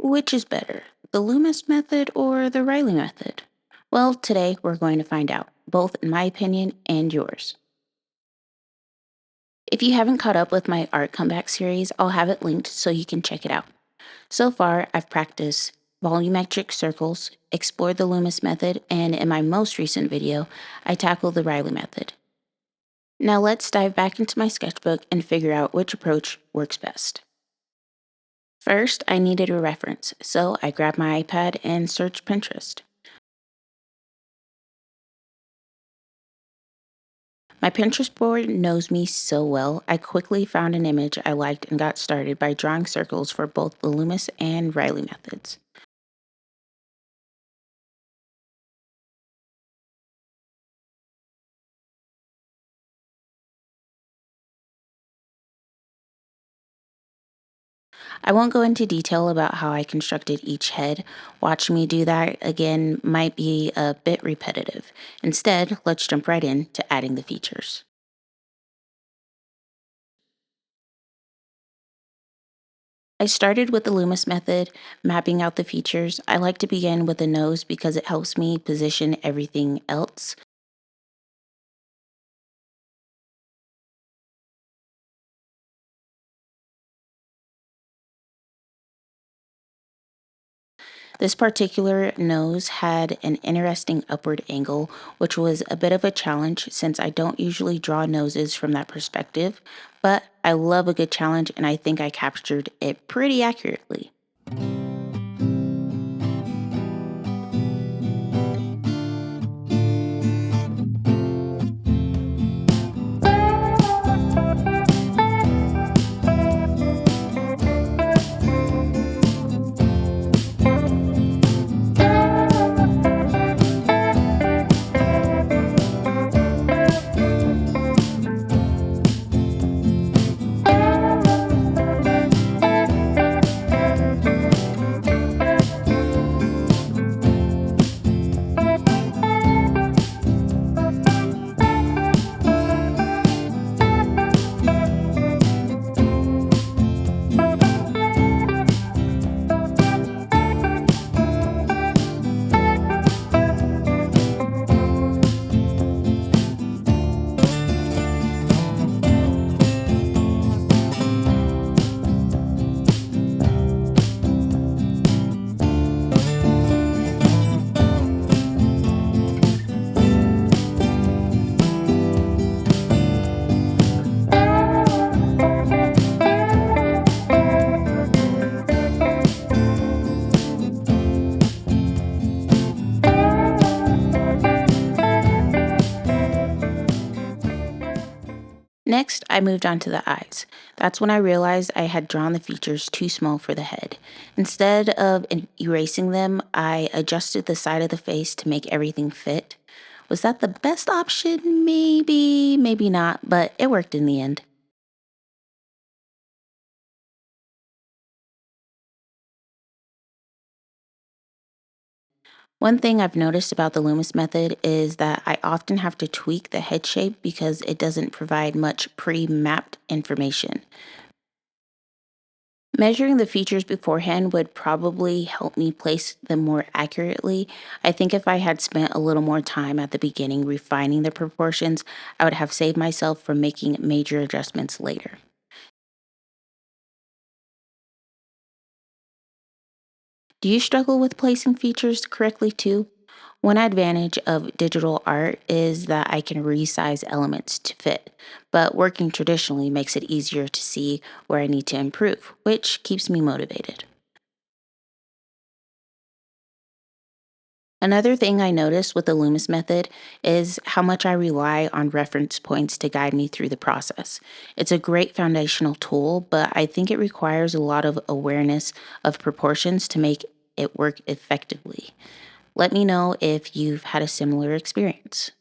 Which is better, the Loomis method or the Reilly method? Well, today we're going to find out, both in my opinion and yours. If you haven't caught up with my art comeback series, I'll have it linked so you can check it out. So far, I've practiced volumetric circles, explored the Loomis method, and in my most recent video, I tackled the Reilly method. Now let's dive back into my sketchbook and figure out which approach works best. First, I needed a reference, so I grabbed my iPad and searched Pinterest. My Pinterest board knows me so well, I quickly found an image I liked and got started by drawing circles for both the Loomis and Reilly methods. I won't go into detail about how I constructed each head. Watching me do that again might be a bit repetitive. Instead, let's jump right in to adding the features. I started with the Loomis method, mapping out the features. I like to begin with the nose because it helps me position everything else. This particular nose had an interesting upward angle, which was a bit of a challenge since I don't usually draw noses from that perspective, but I love a good challenge and I think I captured it pretty accurately. Next, I moved on to the eyes. That's when I realized I had drawn the features too small for the head. Instead of erasing them, I adjusted the side of the face to make everything fit. Was that the best option? Maybe, maybe not, but it worked in the end. One thing I've noticed about the Loomis method is that I often have to tweak the head shape because it doesn't provide much pre-mapped information. Measuring the features beforehand would probably help me place them more accurately. I think if I had spent a little more time at the beginning refining the proportions, I would have saved myself from making major adjustments later. Do you struggle with placing features correctly too? One advantage of digital art is that I can resize elements to fit, but working traditionally makes it easier to see where I need to improve, which keeps me motivated. Another thing I noticed with the Loomis method is how much I rely on reference points to guide me through the process. It's a great foundational tool, but I think it requires a lot of awareness of proportions to make it work effectively. Let me know if you've had a similar experience.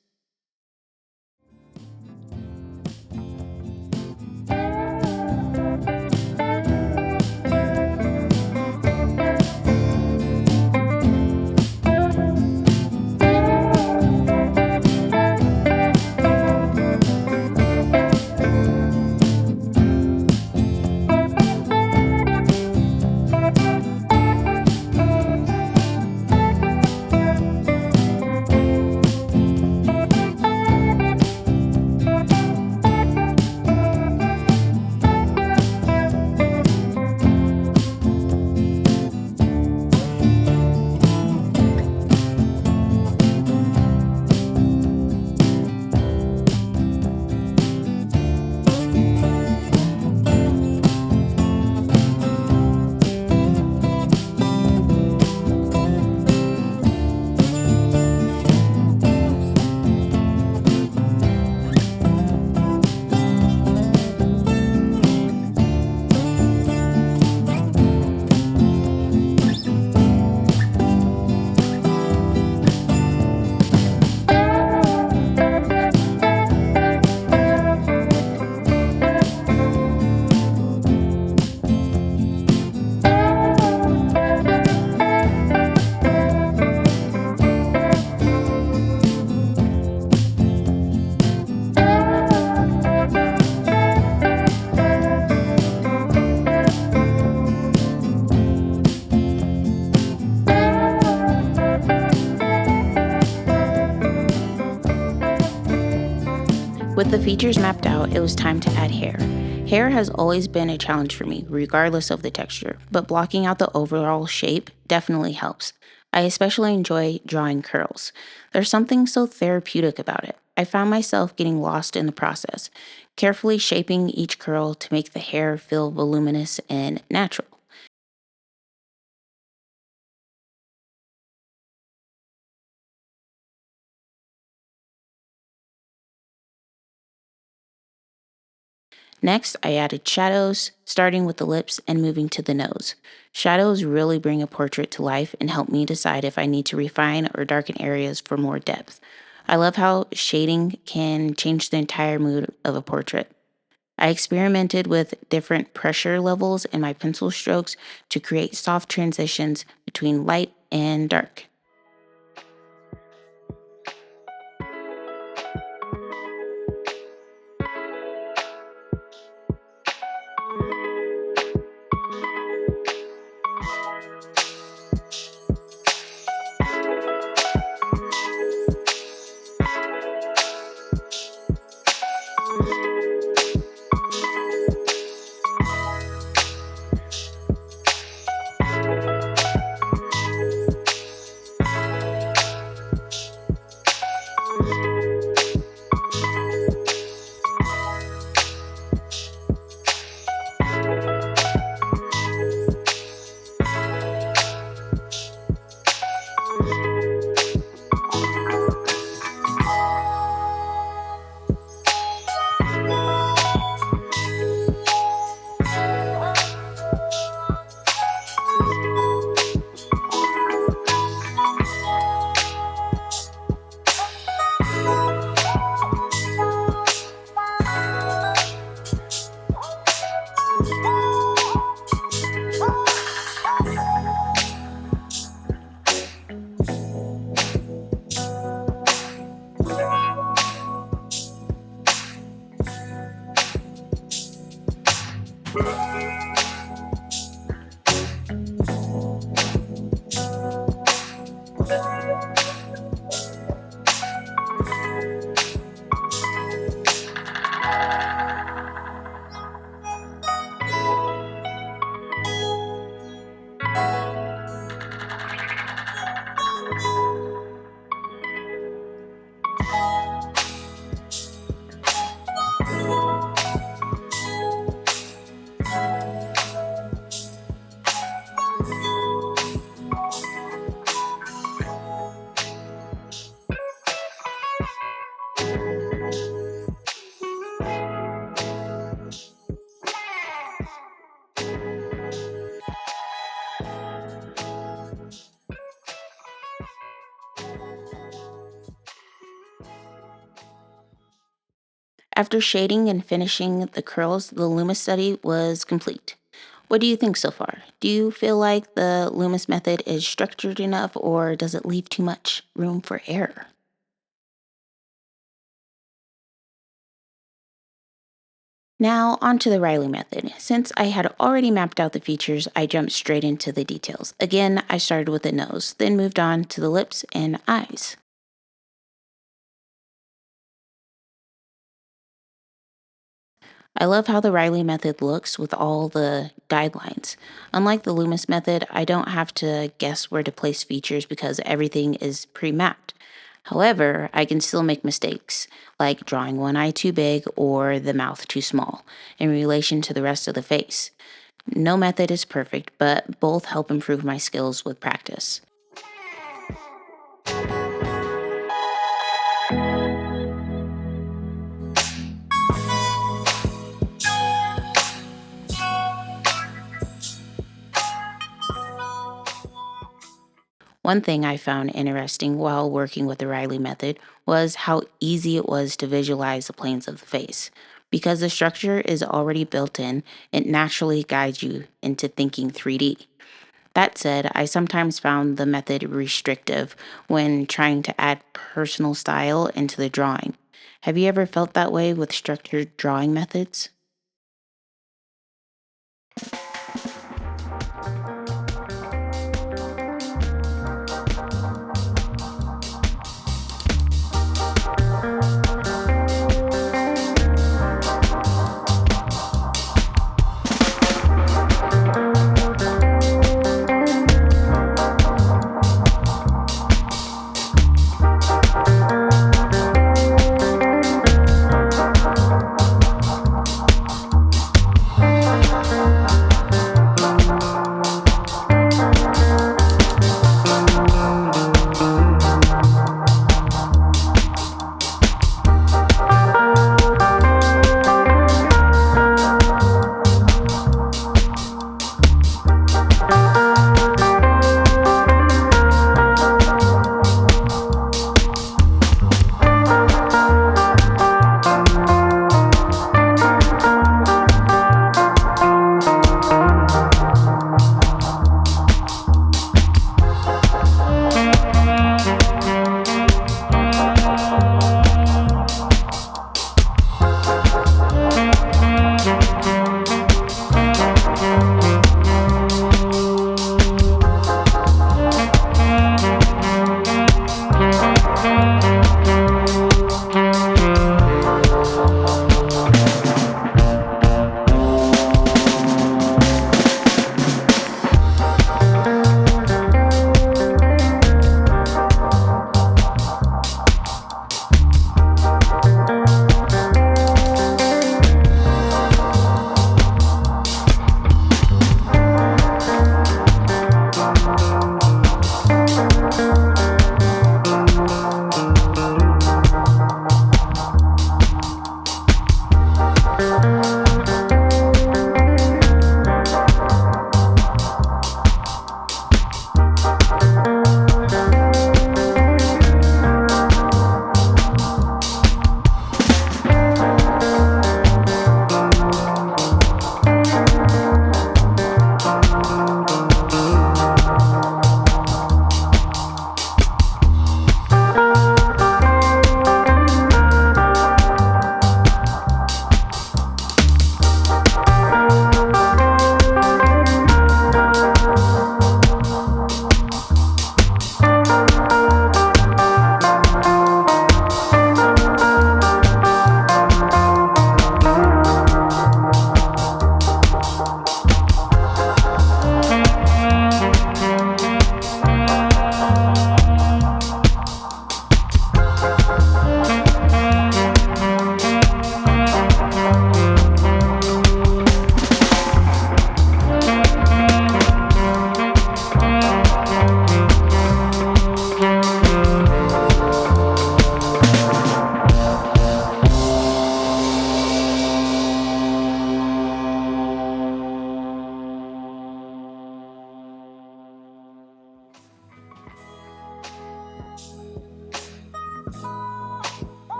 With the features mapped out, it was time to add hair. Hair has always been a challenge for me, regardless of the texture, but blocking out the overall shape definitely helps. I especially enjoy drawing curls. There's something so therapeutic about it. I found myself getting lost in the process, carefully shaping each curl to make the hair feel voluminous and natural. Next, I added shadows, starting with the lips and moving to the nose. Shadows really bring a portrait to life and help me decide if I need to refine or darken areas for more depth. I love how shading can change the entire mood of a portrait. I experimented with different pressure levels in my pencil strokes to create soft transitions between light and dark. After shading and finishing the curls, the Loomis study was complete. What do you think so far? Do you feel like the Loomis method is structured enough or does it leave too much room for error? Now, on to the Reilly method. Since I had already mapped out the features, I jumped straight into the details. Again, I started with the nose, then moved on to the lips and eyes. I love how the Reilly method looks with all the guidelines. Unlike the Loomis method, I don't have to guess where to place features because everything is pre mapped. However, I can still make mistakes, like drawing one eye too big or the mouth too small, in relation to the rest of the face. No method is perfect, but both help improve my skills with practice. One thing I found interesting while working with the Riley method was how easy it was to visualize the planes of the face. Because the structure is already built in, it naturally guides you into thinking 3D. That said, I sometimes found the method restrictive when trying to add personal style into the drawing. Have you ever felt that way with structured drawing methods?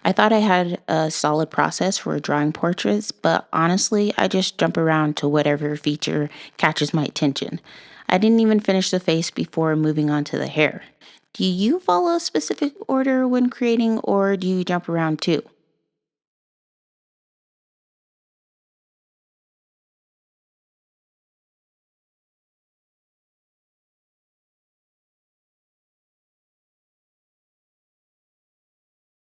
I thought I had a solid process for drawing portraits, but honestly, I just jump around to whatever feature catches my attention. I didn't even finish the face before moving on to the hair. Do you follow a specific order when creating, or do you jump around too?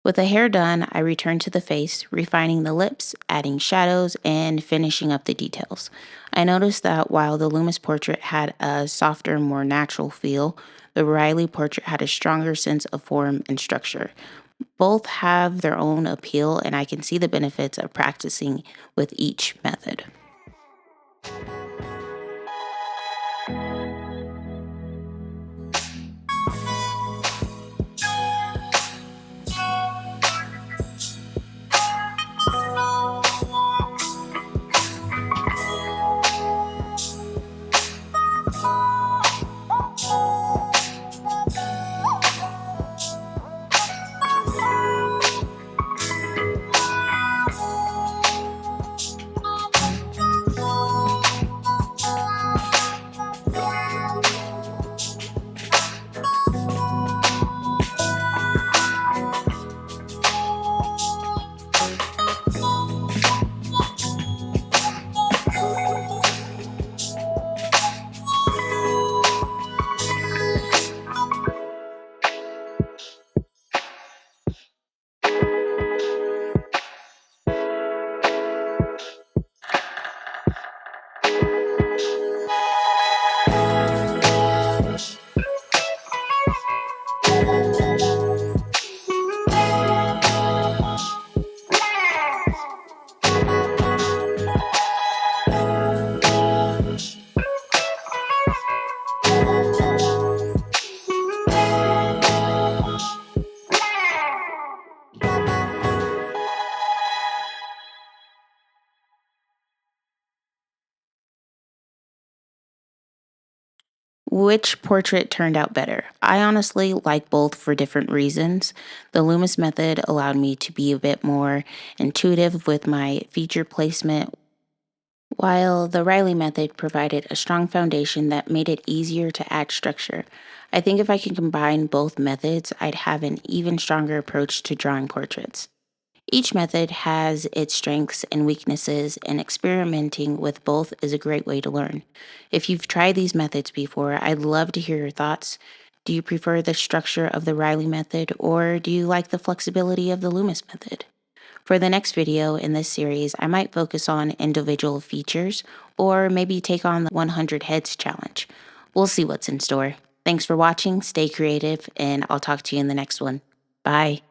With the hair done, I return to the face, refining the lips, adding shadows, and finishing up the details. I noticed that while the Loomis portrait had a softer, more natural feel, the Reilly portrait had a stronger sense of form and structure. Both have their own appeal, and I can see the benefits of practicing with each method. Which portrait turned out better? I honestly like both for different reasons. The Loomis method allowed me to be a bit more intuitive with my feature placement, while the Reilly method provided a strong foundation that made it easier to add structure. I think if I could combine both methods, I'd have an even stronger approach to drawing portraits. Each method has its strengths and weaknesses, and experimenting with both is a great way to learn. If you've tried these methods before, I'd love to hear your thoughts. Do you prefer the structure of the Reilly method, or do you like the flexibility of the Loomis method? For the next video in this series, I might focus on individual features or maybe take on the 100 heads challenge. We'll see what's in store. Thanks for watching, stay creative, and I'll talk to you in the next one. Bye.